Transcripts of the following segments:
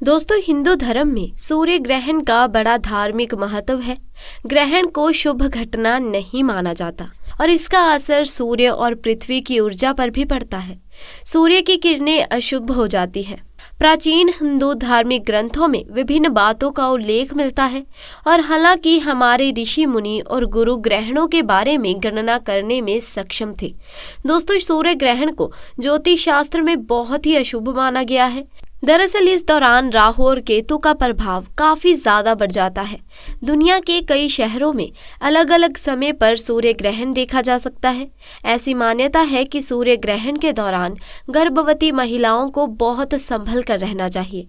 दोस्तों, हिंदू धर्म में सूर्य ग्रहण का बड़ा धार्मिक महत्व है। ग्रहण को शुभ घटना नहीं माना जाता और इसका असर सूर्य और पृथ्वी की ऊर्जा पर भी पड़ता है। सूर्य की किरणें अशुभ हो जाती हैं। प्राचीन हिंदू धार्मिक ग्रंथों में विभिन्न बातों का उल्लेख मिलता है और हालांकि हमारे ऋषि मुनि और गुरु ग्रहणों के बारे में गणना करने में सक्षम थे। दोस्तों, सूर्य ग्रहण को ज्योतिष शास्त्र में बहुत ही अशुभ माना गया है। दरअसल इस दौरान राहु और केतु का प्रभाव काफी ज्यादा बढ़ जाता है। दुनिया के कई शहरों में अलग अलग समय पर सूर्य ग्रहण देखा जा सकता है। ऐसी मान्यता है कि सूर्य ग्रहण के दौरान गर्भवती महिलाओं को बहुत संभल कर रहना चाहिए।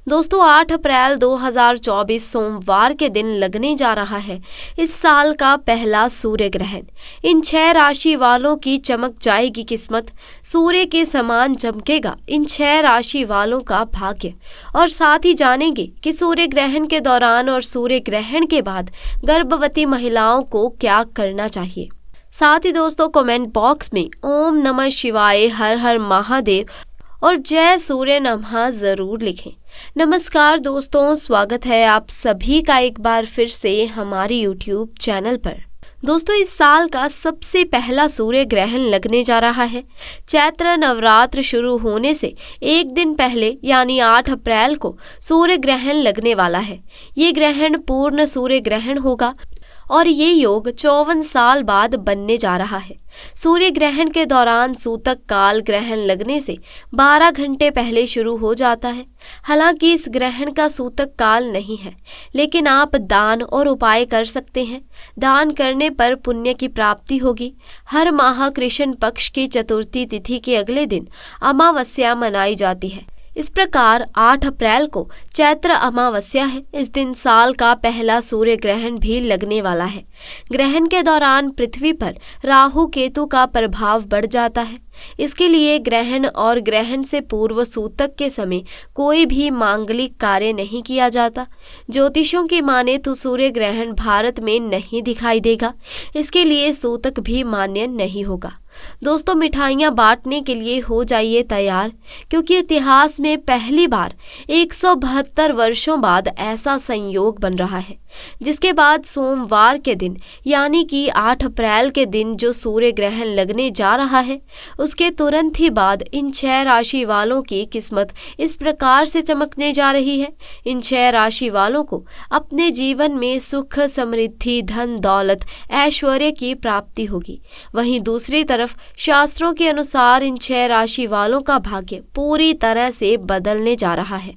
दोस्तों, 8 अप्रैल 2024 सोमवार के दिन लगने जा रहा है इस साल का पहला सूर्य ग्रहण। इन 6 राशि वालों की चमक जाएगी किस्मत। सूर्य के समान चमकेगा इन 6 राशि वालों का भाग्य। और साथ ही जानेंगे कि सूर्य ग्रहण के दौरान और सूर्य ग्रहण के बाद गर्भवती महिलाओं को क्या करना चाहिए। साथ ही दोस्तों, कमेंट बॉक्स में ओम नमः शिवाय, हर हर महादेव और जय सूर्य नमः जरूर लिखें। नमस्कार दोस्तों, स्वागत है आप सभी का एक बार फिर से हमारी YouTube चैनल पर। दोस्तों, इस साल का सबसे पहला सूर्य ग्रहण लगने जा रहा है। चैत्र नवरात्र शुरू होने से एक दिन पहले यानी 8 अप्रैल को सूर्य ग्रहण लगने वाला है। ये ग्रहण पूर्ण सूर्य ग्रहण होगा और ये योग 54 साल बाद बनने जा रहा है। सूर्य ग्रहण के दौरान सूतक काल ग्रहण लगने से 12 घंटे पहले शुरू हो जाता है। हालांकि इस ग्रहण का सूतक काल नहीं है, लेकिन आप दान और उपाय कर सकते हैं। दान करने पर पुण्य की प्राप्ति होगी। हर माह कृष्ण पक्ष की चतुर्थी तिथि के अगले दिन अमावस्या मनाई जाती है। इस प्रकार 8 अप्रैल को चैत्र अमावस्या है। इस दिन साल का पहला सूर्य ग्रहण भी लगने वाला है। ग्रहण के दौरान पृथ्वी पर राहु केतु का प्रभाव बढ़ जाता है। इसके लिए ग्रहण और ग्रहण से पूर्व सूतक के समय कोई भी मांगलिक कार्य नहीं किया जाता। ज्योतिषों की माने तो सूर्य ग्रहण भारत में नहीं दिखाई देगा। इसके लिए सूतक भी मान्य नहीं होगा। दोस्तों, मिठाइयाँ बांटने के लिए हो जाइए तैयार, क्योंकि इतिहास में पहली बार 172 वर्षों बाद ऐसा संयोग बन रहा है, जिसके बाद सोमवार के दिन यानी कि 8 अप्रैल के दिन जो सूर्य ग्रहण लगने जा रहा है, उसके तुरंत ही बाद इन 6 राशि वालों की किस्मत इस प्रकार से चमकने जा रही है। इन 6 राशि वालों को अपने जीवन में सुख, समृद्धि, धन दौलत, ऐश्वर्य की प्राप्ति होगी। वहीं दूसरी तरफ शास्त्रों के अनुसार इन 6 राशि वालों का भाग्य पूरी तरह से बदलने जा रहा है।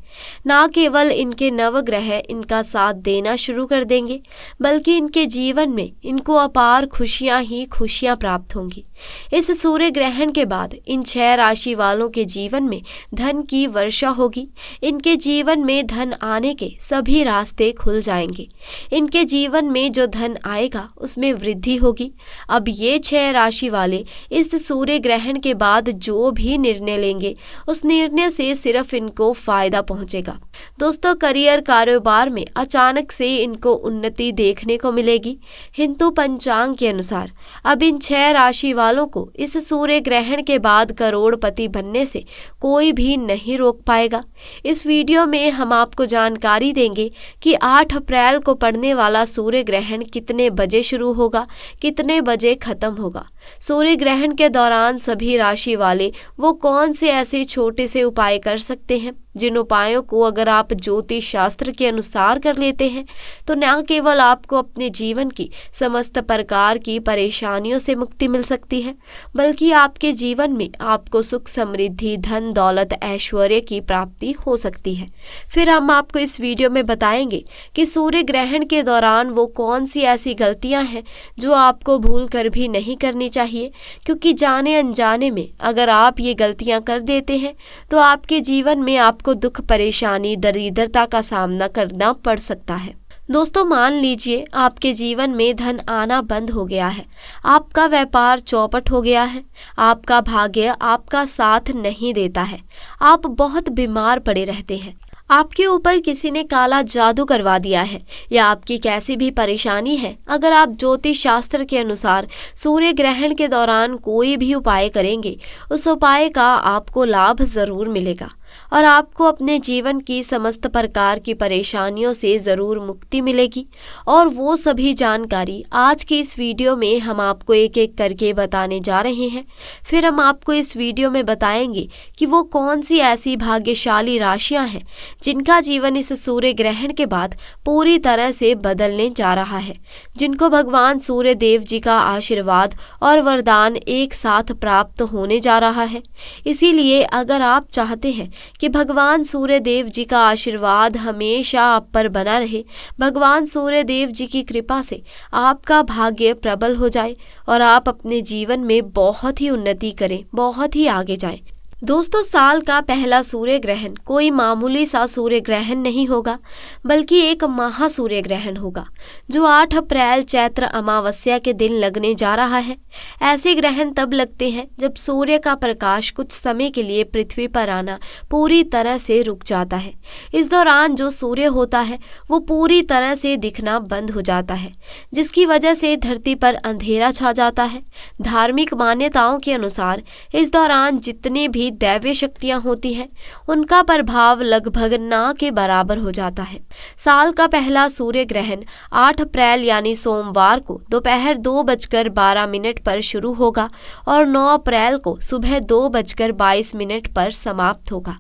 न केवल इनके नवग्रह इनका साथ देना शुरू कर देंगे, बल्कि इनके जीवन में इनको अपार खुशियां ही खुशियां प्राप्त होंगी। इस सूर्य ग्रहण के बाद इन 6 राशि वालों के जीवन में धन की वर्षा होगी। इनके जीवन में धन आने के सभी रास्ते खुल जाएंगे। इनके जीवन में जो धन आएगा उसमें वृद्धि होगी। अब ये 6 राशि वाले इस सूर्य ग्रहण के बाद जो भी निर्णय लेंगे, उस निर्णय से सिर्फ इनको फायदा पहुंचेगा। दोस्तों, करियर कारोबार में अचानक से इनको उन्नति देखने को मिलेगी। हिंदू पंचांग के अनुसार अब इन 6 राशि वालों को इस सूर्य ग्रहण के बाद करोड़पति बनने से कोई भी नहीं रोक पाएगा। इस वीडियो में हम आपको जानकारी देंगे कि 8 अप्रैल को पड़ने वाला सूर्य ग्रहण कितने बजे शुरू होगा, कितने बजे खत्म होगा। सूर्य ग्रहण के दौरान सभी राशि वाले वो कौन से ऐसे छोटे से उपाय कर सकते हैं, जिन उपायों को अगर आप ज्योतिष शास्त्र के अनुसार कर लेते हैं तो न केवल आपको अपने जीवन की समस्त प्रकार की परेशानियों से मुक्ति मिल सकती है, बल्कि आपके जीवन में आपको सुख, समृद्धि, धन दौलत, ऐश्वर्य की प्राप्ति हो सकती है। फिर हम आपको इस वीडियो में बताएंगे कि सूर्य ग्रहण के दौरान वो कौन सी ऐसी गलतियां हैं जो आपको भूल कर भी नहीं करनी चाहिए, क्योंकि जाने अनजाने में अगर आप ये गलतियां कर देते हैं तो आपके जीवन में आपको दुख, परेशानी, दरिद्रता का सामना करना पड़ सकता है। दोस्तों, मान लीजिए आपके जीवन में धन आना बंद हो गया है, आपका व्यापार चौपट हो गया है, आपका भाग्य आपका साथ नहीं देता है, आप बहुत बीमार पड़े रहते हैं, आपके ऊपर किसी ने काला जादू करवा दिया है या आपकी कैसी भी परेशानी है, अगर आप ज्योतिष शास्त्र के अनुसार सूर्य ग्रहण के दौरान कोई भी उपाय करेंगे, उस उपाय का आपको लाभ जरूर मिलेगा। और आपको अपने जीवन की समस्त प्रकार की परेशानियों से ज़रूर मुक्ति मिलेगी। और वो सभी जानकारी आज की इस वीडियो में हम आपको एक एक करके बताने जा रहे हैं। फिर हम आपको इस वीडियो में बताएंगे कि वो कौन सी ऐसी भाग्यशाली राशियां हैं जिनका जीवन इस सूर्य ग्रहण के बाद पूरी तरह से बदलने जा रहा है, जिनको भगवान सूर्य देव जी का आशीर्वाद और वरदान एक साथ प्राप्त होने जा रहा है। इसीलिए अगर आप चाहते हैं कि भगवान सूर्य देव जी का आशीर्वाद हमेशा आप पर बना रहे, भगवान सूर्य देव जी की कृपा से आपका भाग्य प्रबल हो जाए और आप अपने जीवन में बहुत ही उन्नति करें, बहुत ही आगे जाएं। दोस्तों, साल का पहला सूर्य ग्रहण कोई मामूली सा सूर्य ग्रहण नहीं होगा, बल्कि एक महासूर्य ग्रहण होगा जो 8 अप्रैल चैत्र अमावस्या के दिन लगने जा रहा है। ऐसे ग्रहण तब लगते हैं जब सूर्य का प्रकाश कुछ समय के लिए पृथ्वी पर आना पूरी तरह से रुक जाता है। इस दौरान जो सूर्य होता है वो पूरी तरह से दिखना बंद हो जाता है, जिसकी वजह से धरती पर अंधेरा छा जाता है। धार्मिक मान्यताओं के अनुसार इस दौरान जितने भी दैवीय शक्तियां होती हैं उनका प्रभाव लगभग ना के बराबर हो जाता है। साल का पहला सूर्य ग्रहण 8 अप्रैल यानी सोमवार को दोपहर 2:12 पर शुरू होगा और 9 अप्रैल को सुबह 2:22 पर समाप्त होगा।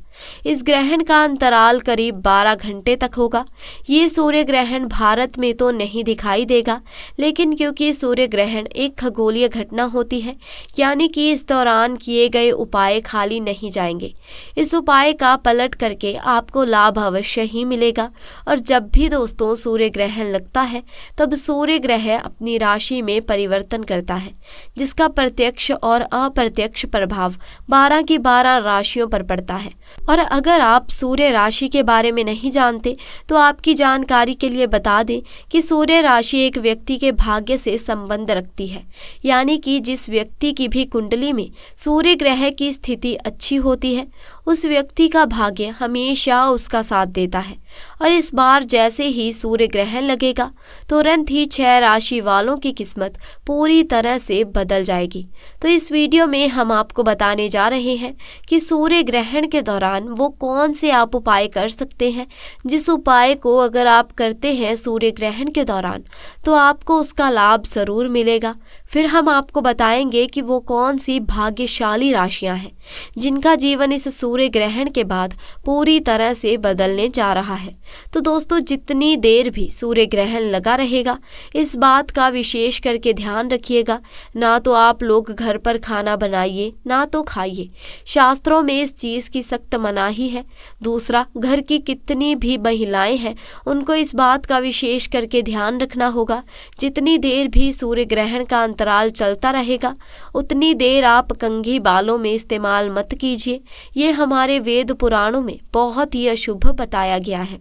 इस ग्रहण का अंतराल करीब 12 घंटे तक होगा। ये सूर्य ग्रहण भारत में तो नहीं दिखाई देगा, लेकिन क्योंकि सूर्य ग्रहण एक खगोलीय घटना होती है, यानी कि इस दौरान किए गए उपाय खाली नहीं जाएंगे। इस उपाय का पलट करके आपको लाभ अवश्य ही मिलेगा। और जब भी दोस्तों सूर्य ग्रहण लगता है तब सूर्य ग्रह अपनी राशि में परिवर्तन करता है, जिसका प्रत्यक्ष और अप्रत्यक्ष प्रभाव 12 की 12 राशियों पर पड़ता है। और अगर आप सूर्य राशि के बारे में नहीं जानते तो आपकी जानकारी के लिए बता दें कि सूर्य राशि एक व्यक्ति के भाग्य से संबंध रखती है, यानी कि जिस व्यक्ति की भी कुंडली में सूर्य ग्रह की स्थिति अच्छी होती है उस व्यक्ति का भाग्य हमेशा उसका साथ देता है। और इस बार जैसे ही सूर्य ग्रहण लगेगा तुरंत ही 6 राशि वालों की किस्मत पूरी तरह से बदल जाएगी। तो इस वीडियो में हम आपको बताने जा रहे हैं कि सूर्य ग्रहण के दौरान वो कौन से आप उपाय कर सकते हैं, जिस उपाय को अगर आप करते हैं सूर्य ग्रहण के दौरान तो आपको उसका लाभ जरूर मिलेगा। फिर हम आपको बताएंगे कि वो कौन सी भाग्यशाली राशियां हैं जिनका जीवन इस सूर्य ग्रहण के बाद पूरी तरह से बदलने जा रहा है। तो दोस्तों, जितनी देर भी सूर्य ग्रहण लगा रहेगा इस बात का विशेष करके ध्यान रखिएगा, ना तो आप लोग घर पर खाना बनाइए ना तो खाइए। शास्त्रों में इस चीज़ की सख्त मनाही है। दूसरा, घर की कितनी भी महिलाएं हैं उनको इस बात का विशेष करके ध्यान रखना होगा, जितनी देर भी सूर्य ग्रहण का अंतराल चलता रहेगा उतनी देर आप कंघी बालों में इस्तेमाल मत कीजिए। ये हमारे वेद पुराणों में बहुत ही अशुभ बताया गया है।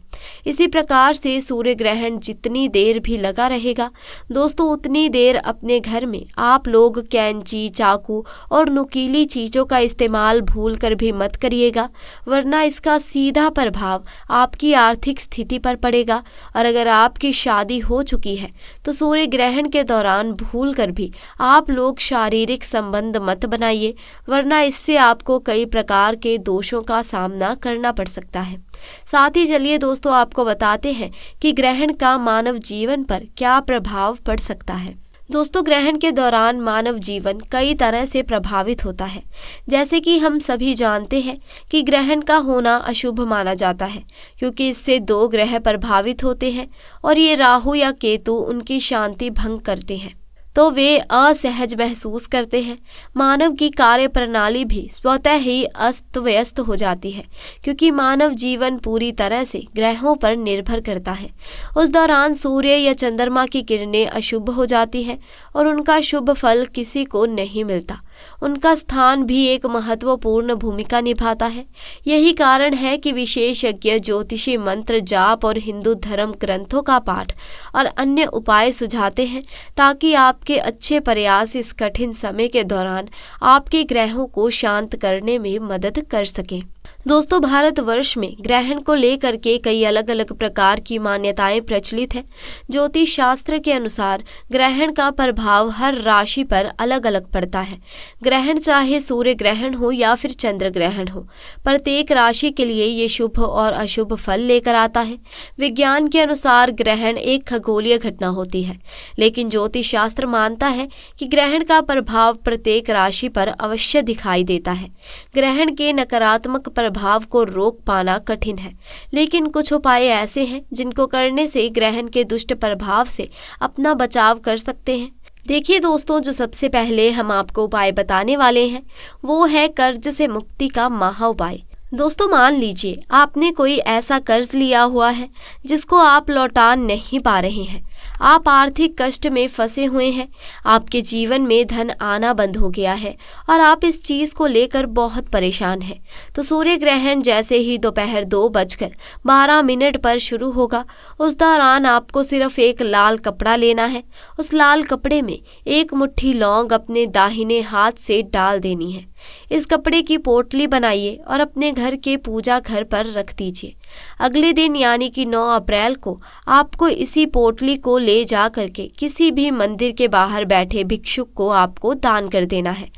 इसी प्रकार से सूर्य ग्रहण जितनी देर भी लगा रहेगा दोस्तों उतनी देर अपने घर में आप लोग कैंची, चाकू और नुकीली चीज़ों का इस्तेमाल भूल कर भी मत करिएगा, वरना इसका सीधा प्रभाव आपकी आर्थिक स्थिति पर पड़ेगा। और अगर आपकी शादी हो चुकी है तो सूर्य ग्रहण के दौरान भूल कर भी आप लोग शारीरिक संबंध मत बनाइए, वरना इससे आपको कई प्रकार के दोषों का सामना करना पड़ सकता है। साथ ही चलिए दोस्तों आपको बताते हैं कि ग्रहण का मानव जीवन पर क्या प्रभाव पड़ सकता है। दोस्तों, ग्रहण के दौरान मानव जीवन कई तरह से प्रभावित होता है। जैसे कि हम सभी जानते हैं कि ग्रहण का होना अशुभ माना जाता है, क्योंकि इससे 2 ग्रह प्रभावित होते हैं और ये राहु या केतु उनकी शांति भंग करते हैं, तो वे असहज महसूस करते हैं। मानव की कार्य प्रणाली भी स्वतः ही अस्त व्यस्त हो जाती है, क्योंकि मानव जीवन पूरी तरह से ग्रहों पर निर्भर करता है। उस दौरान सूर्य या चंद्रमा की किरणें अशुभ हो जाती हैं और उनका शुभ फल किसी को नहीं मिलता। उनका स्थान भी एक महत्वपूर्ण भूमिका निभाता है। यही कारण है कि विशेषज्ञ ज्योतिषी मंत्र जाप और हिंदू धर्म ग्रंथों का पाठ और अन्य उपाय सुझाते हैं, ताकि आपके अच्छे प्रयास इस कठिन समय के दौरान आपके ग्रहों को शांत करने में मदद कर सकें। दोस्तों, भारतवर्ष में ग्रहण को लेकर के कई अलग अलग प्रकार की मान्यताएं प्रचलित है। ज्योतिष शास्त्र के अनुसार ग्रहण का प्रभाव हर राशि पर अलग अलग पड़ता है। ग्रहण चाहे सूर्य ग्रहण हो या फिर चंद्र ग्रहण हो, प्रत्येक राशि के लिए ये शुभ और अशुभ फल लेकर आता है। विज्ञान के अनुसार ग्रहण एक खगोलीय घटना होती है, लेकिन ज्योतिष शास्त्र मानता है कि ग्रहण का प्रभाव प्रत्येक राशि पर अवश्य दिखाई देता है। ग्रहण के नकारात्मक प्रभाव को रोक पाना कठिन है, लेकिन कुछ उपाय ऐसे हैं जिनको करने से ग्रहण के दुष्ट प्रभाव से अपना बचाव कर सकते हैं। देखिए दोस्तों, जो सबसे पहले हम आपको उपाय बताने वाले हैं वो है कर्ज से मुक्ति का महा उपाय। दोस्तों, मान लीजिए आपने कोई ऐसा कर्ज लिया हुआ है जिसको आप लौटा नहीं पा रहे हैं। आप आर्थिक कष्ट में फंसे हुए हैं, आपके जीवन में धन आना बंद हो गया है और आप इस चीज़ को लेकर बहुत परेशान हैं। तो सूर्य ग्रहण जैसे ही दोपहर 2:12 पर शुरू होगा, उस दौरान आपको सिर्फ एक लाल कपड़ा लेना है। उस लाल कपड़े में एक मुट्ठी लौंग अपने दाहिने हाथ से डाल देनी है। इस कपड़े की पोटली बनाइए और अपने घर के पूजा घर पर रख दीजिए। अगले दिन यानी कि 9 अप्रैल को आपको इसी पोटली को ले जा करके किसी भी मंदिर के बाहर बैठे भिक्षुक को आपको दान कर देना है।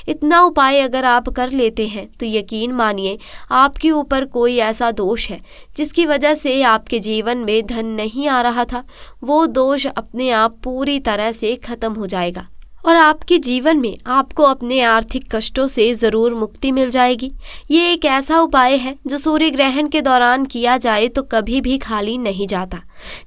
इतना उपाय अगर आप कर लेते हैं तो यकीन मानिए आपके ऊपर कोई ऐसा दोष है जिसकी वजह से आपके जीवन में धन नहीं आ रहा था, वो दोष अपने आप पूरी तरह से खत्म हो जाएगा और आपके जीवन में आपको अपने आर्थिक कष्टों से ज़रूर मुक्ति मिल जाएगी। ये एक ऐसा उपाय है जो सूर्य ग्रहण के दौरान किया जाए तो कभी भी खाली नहीं जाता,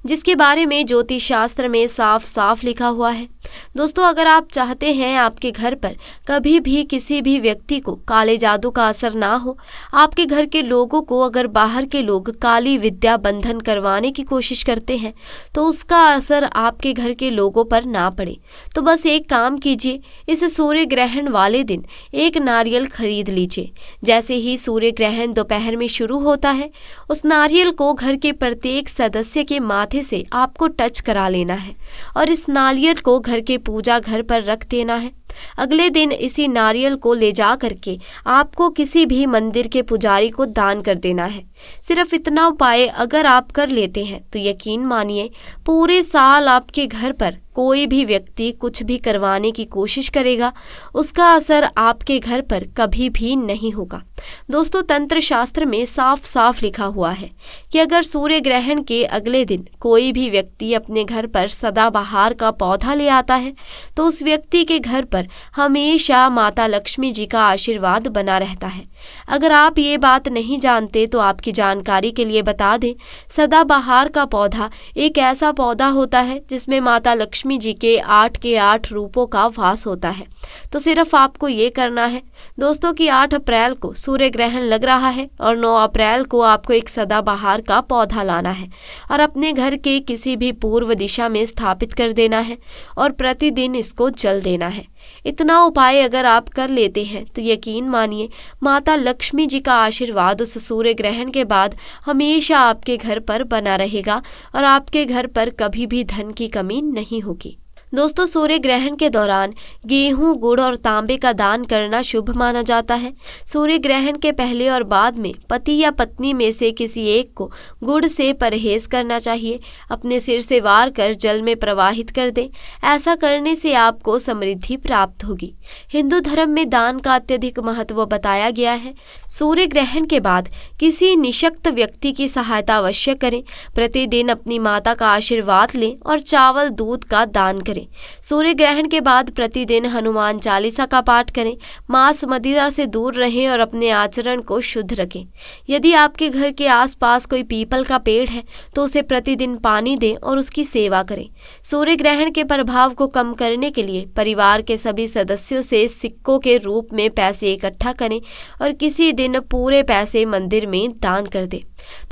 जिसके बारे में ज्योतिष शास्त्र में साफ साफ लिखा हुआ है। दोस्तों, अगर आप चाहते हैं आपके घर पर कभी भी किसी भी व्यक्ति को काले जादू का असर ना हो, आपके घर के लोगों को अगर बाहर के लोग काली विद्या बंधन करवाने की कोशिश करते हैं तो उसका असर आपके घर के लोगों पर ना पड़े, तो बस एक काम कीजिए, इस सूर्य ग्रहण वाले दिन एक नारियल खरीद लीजिए। जैसे ही सूर्य ग्रहण दोपहर में शुरू होता है, उस नारियल को घर के प्रत्येक सदस्य के माथे से आपको टच करा लेना है और इस नारियल को घर के पूजा घर पर रख देना है। अगले दिन इसी नारियल को ले जा करके आपको किसी भी मंदिर के पुजारी को दान कर देना है। सिर्फ इतना उपाय अगर आप कर लेते हैं तो यकीन मानिए पूरे साल आपके घर पर कोई भी व्यक्ति कुछ भी करवाने की कोशिश करेगा, उसका असर आपके घर पर कभी भी नहीं होगा। दोस्तों, तंत्र शास्त्र में साफ साफ लिखा हुआ है कि अगर सूर्य ग्रहण के अगले दिन कोई भी व्यक्ति अपने घर पर सदाबहार का पौधा ले आता है तो उस व्यक्ति के घर पर हमेशा माता लक्ष्मी जी का आशीर्वाद बना रहता है। अगर आप ये बात नहीं जानते तो आपकी जानकारी के लिए बता दें, सदाबहार का पौधा एक ऐसा पौधा होता है जिसमें माता लक्ष्मी जी के 8 के 8 रूपों का वास होता है। तो सिर्फ आपको ये करना है दोस्तों कि 8 अप्रैल को सूर्य ग्रहण लग रहा है और 9 अप्रैल को आपको एक सदाबहार का पौधा लाना है और अपने घर के किसी भी पूर्व दिशा में स्थापित कर देना है और प्रतिदिन इसको जल देना है। इतना उपाय अगर आप कर लेते हैं तो यकीन मानिए माता लक्ष्मी जी का आशीर्वाद उस सूर्य ग्रहण के बाद हमेशा आपके घर पर बना रहेगा और आपके घर पर कभी भी धन की कमी नहीं होगी। दोस्तों, सूर्य ग्रहण के दौरान गेहूं, गुड़ और तांबे का दान करना शुभ माना जाता है। सूर्य ग्रहण के पहले और बाद में पति या पत्नी में से किसी एक को गुड़ से परहेज करना चाहिए। अपने सिर से वार कर जल में प्रवाहित कर दें। ऐसा करने से आपको समृद्धि प्राप्त होगी। हिंदू धर्म में दान का अत्यधिक महत्व बताया गया है। सूर्य ग्रहण के बाद किसी निशक्त व्यक्ति की सहायता अवश्य करें। प्रतिदिन अपनी माता का आशीर्वाद लें और चावल दूध का दान करें। सूर्य ग्रहण के बाद प्रतिदिन हनुमान चालीसा का पाठ करें। मांस मदिरा से दूर रहें और अपने आचरण को शुद्ध रखें। यदि आपके घर के आसपास कोई पीपल का पेड़ है तो उसे प्रतिदिन पानी दें और उसकी सेवा करें। सूर्य ग्रहण के प्रभाव को कम करने के लिए परिवार के सभी सदस्यों से सिक्कों के रूप में पैसे इकट्ठा करें और किसी दिन पूरे पैसे मंदिर में दान कर दें।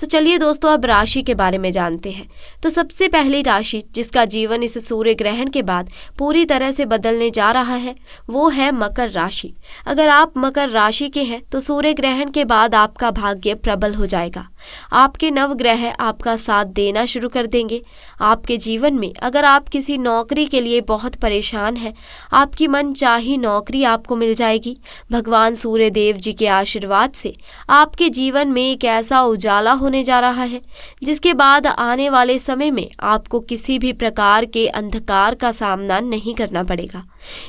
तो चलिए दोस्तों, अब राशि के बारे में जानते हैं। तो सबसे पहली राशि जिसका जीवन इस सूर्य ग्रहण के बाद पूरी तरह से बदलने जा रहा है वो है मकर राशि। अगर आप मकर राशि के हैं तो सूर्य ग्रहण के बाद आपका भाग्य प्रबल हो जाएगा। आपके नवग्रह आपका साथ देना शुरू कर देंगे। आपके जीवन में अगर आप किसी नौकरी के लिए बहुत परेशान हैं, आपकी मनचाही नौकरी आपको मिल जाएगी। भगवान सूर्य देव जी के आशीर्वाद से आपके जीवन में एक ऐसा उजाला होने जा रहा है जिसके बाद आने वाले समय में आपको किसी भी प्रकार के अंधकार का सामना नहीं करना पड़ेगा।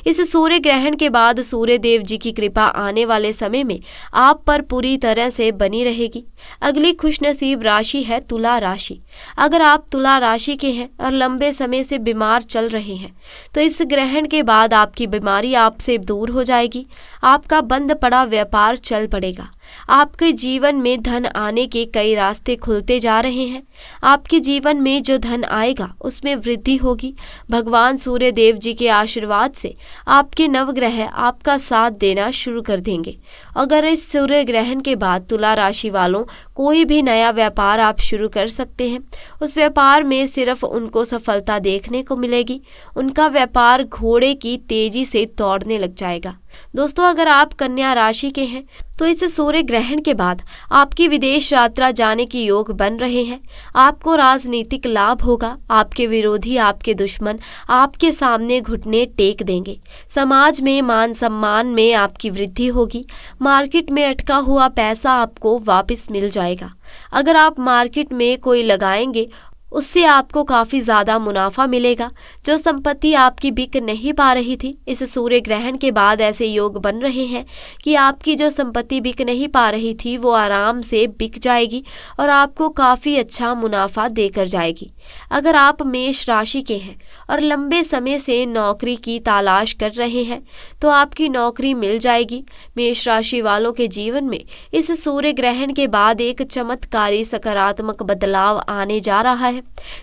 इस सूर्य ग्रहण के बाद सूर्य देव जी की कृपा आने वाले समय में आप पर पूरी तरह से बनी रहेगी। अगली खुशनसीब राशि है तुला राशि। अगर आप तुला राशि के हैं और लंबे समय से बीमार चल रहे हैं तो इस ग्रहण के बाद आपकी बीमारी आपसे दूर हो जाएगी। आपका बंद पड़ा व्यापार चल पड़ेगा। आपके जीवन में धन आने के कई रास्ते खुलते जा रहे हैं। आपके जीवन में जो धन आएगा उसमें वृद्धि होगी। भगवान सूर्य देव जी के आशीर्वाद से आपके नवग्रह आपका साथ देना शुरू कर देंगे। अगर इस सूर्य ग्रहण के बाद तुला राशि वालों कोई भी नया व्यापार आप शुरू कर सकते हैं। उस व्यापार में सिर्फ उनको सफलता देखने को मिलेगी। उनका व्यापार घोड़े की तेजी से दौड़ने लग जाएगा। दोस्तों, अगर आप कन्या राशि के हैं तो इस सूर्य ग्रहण के बाद आपकी विदेश यात्रा जाने की योग बन रहे हैं। आपको राजनीतिक लाभ होगा। आपके विरोधी, आपके दुश्मन आपके सामने घुटने टेक देंगे। समाज में मान सम्मान में आपकी वृद्धि होगी। मार्केट में अटका हुआ पैसा आपको वापस मिल जाएगा। अगर आप मार्केट में कोई लगाएंगे उससे आपको काफ़ी ज़्यादा मुनाफा मिलेगा। जो संपत्ति आपकी बिक नहीं पा रही थी, इस सूर्य ग्रहण के बाद ऐसे योग बन रहे हैं कि आपकी जो संपत्ति बिक नहीं पा रही थी वो आराम से बिक जाएगी और आपको काफ़ी अच्छा मुनाफा देकर जाएगी। अगर आप मेष राशि के हैं और लंबे समय से नौकरी की तलाश कर रहे हैं तो आपकी नौकरी मिल जाएगी। मेष राशि वालों के जीवन में इस सूर्य ग्रहण के बाद एक चमत्कारी सकारात्मक बदलाव आने जा रहा है।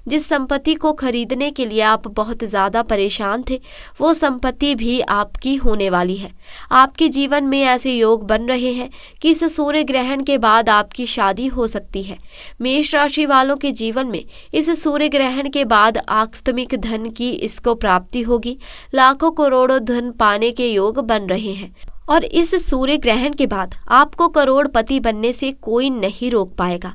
जिस संपत्ति को खरीदने के लिए आप बहुत ज़्यादा परेशान थे, वो संपत्ति भी आपकी होने वाली है। आपके जीवन में ऐसे योग बन रहे हैं कि इस सूर्य ग्रहण के बाद आपकी शादी हो सकती है। मेष राशि वालों के जीवन में इस सूर्य ग्रहण के बाद आकस्मिक धन की इसको प्राप्ति होगी। लाखों करोड़ों धन पाने के योग बन रहे हैं और इस सूर्य ग्रहण के बाद आपको करोड़पति बनने से कोई नहीं रोक पाएगा।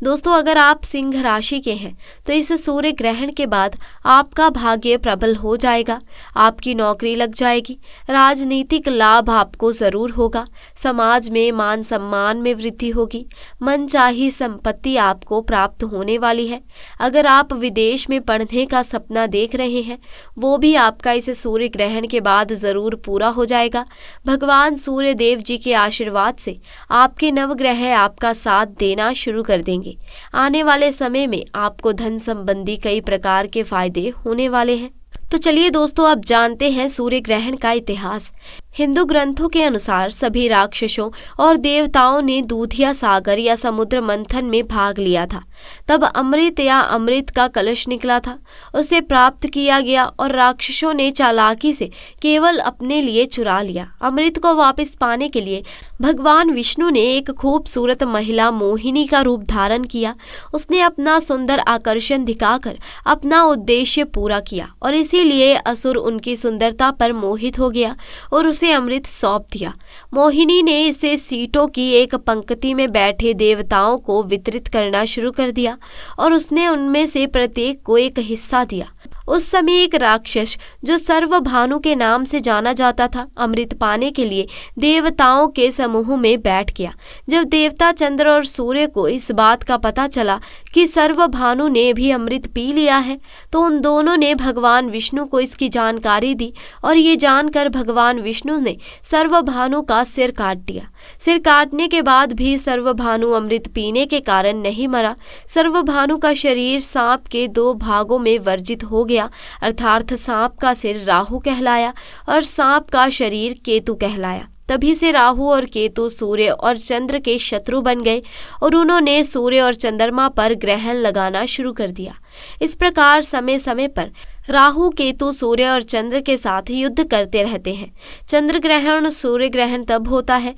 दोस्तों, अगर आप सिंह राशि के हैं तो इस सूर्य ग्रहण के बाद आपका भाग्य प्रबल हो जाएगा। आपकी नौकरी लग जाएगी। राजनीतिक लाभ आपको जरूर होगा। समाज में मान सम्मान में वृद्धि होगी। मनचाही संपत्ति आपको प्राप्त होने वाली है। अगर आप विदेश में पढ़ने का सपना देख रहे हैं वो भी आपका इस सूर्य ग्रहण के बाद जरूर पूरा हो जाएगा। भगवान सूर्य देव जी के आशीर्वाद से आपके नवग्रह आपका साथ देना शुरू कर देंगे। आने वाले समय में आपको धन संबंधी कई प्रकार के फायदे होने वाले हैं। तो चलिए दोस्तों, अब जानते हैं सूर्य ग्रहण का इतिहास। हिंदू ग्रंथों के अनुसार सभी राक्षसों और देवताओं ने दूधिया सागर या समुद्र मंथन में भाग लिया था। तब अमृत या अमृत का कलश निकला था, उसे प्राप्त किया गया और राक्षसों ने चालाकी से केवल अपने लिए चुरा लिया। अमृत को वापस पाने के लिए भगवान विष्णु ने एक खूबसूरत महिला मोहिनी का रूप धारण किया। उसने अपना सुंदर आकर्षण दिखाकर अपना उद्देश्य पूरा किया और इसीलिए असुर उनकी सुंदरता पर मोहित हो गया और उसे अमृत सौंप दिया। मोहिनी ने इसे सीटों की एक पंक्ति में बैठे देवताओं को वितरित करना शुरू कर दिया और उसने उनमें से प्रत्येक को एक हिस्सा दिया। उस समय एक राक्षस जो सर्वभानु के नाम से जाना जाता था, अमृत पाने के लिए देवताओं के समूह में बैठ गया। जब देवता चंद्र और सूर्य को इस बात का पता चला कि सर्वभानु ने भी अमृत पी लिया है तो उन दोनों ने भगवान विष्णु को इसकी जानकारी दी और ये जानकर भगवान विष्णु ने सर्वभानु का सिर काट दिया। सिर काटने के बाद भी सर्वभानु अमृत पीने के कारण नहीं मरा। सर्वभानु का शरीर सांप के 2 भागों में वर्जित हो गया, अर्थात सांप का सिर राहु कहलाया और सांप का शरीर केतु कहलाया। तभी से राहु और केतु सूर्य और चंद्र के शत्रु बन गए और उन्होंने सूर्य और चंद्रमा पर ग्रहण लगाना शुरू कर दिया। इस प्रकार समय समय पर राहु केतु सूर्य और चंद्र के साथ युद्ध करते रहते हैं। चंद्र ग्रहण सूर्य ग्रहण तब होता है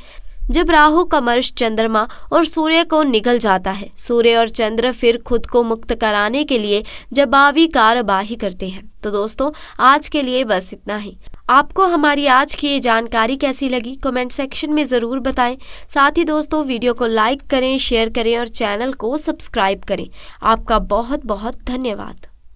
जब राहु का मर्श चंद्रमा और सूर्य को निगल जाता है। सूर्य और चंद्र फिर खुद को मुक्त कराने के लिए जवाबी कार्यवाही करते हैं। तो दोस्तों, आज के लिए बस इतना ही। आपको हमारी आज की ये जानकारी कैसी लगी कमेंट सेक्शन में ज़रूर बताएं। साथ ही दोस्तों, वीडियो को लाइक करें, शेयर करें और चैनल को सब्सक्राइब करें। आपका बहुत बहुत धन्यवाद।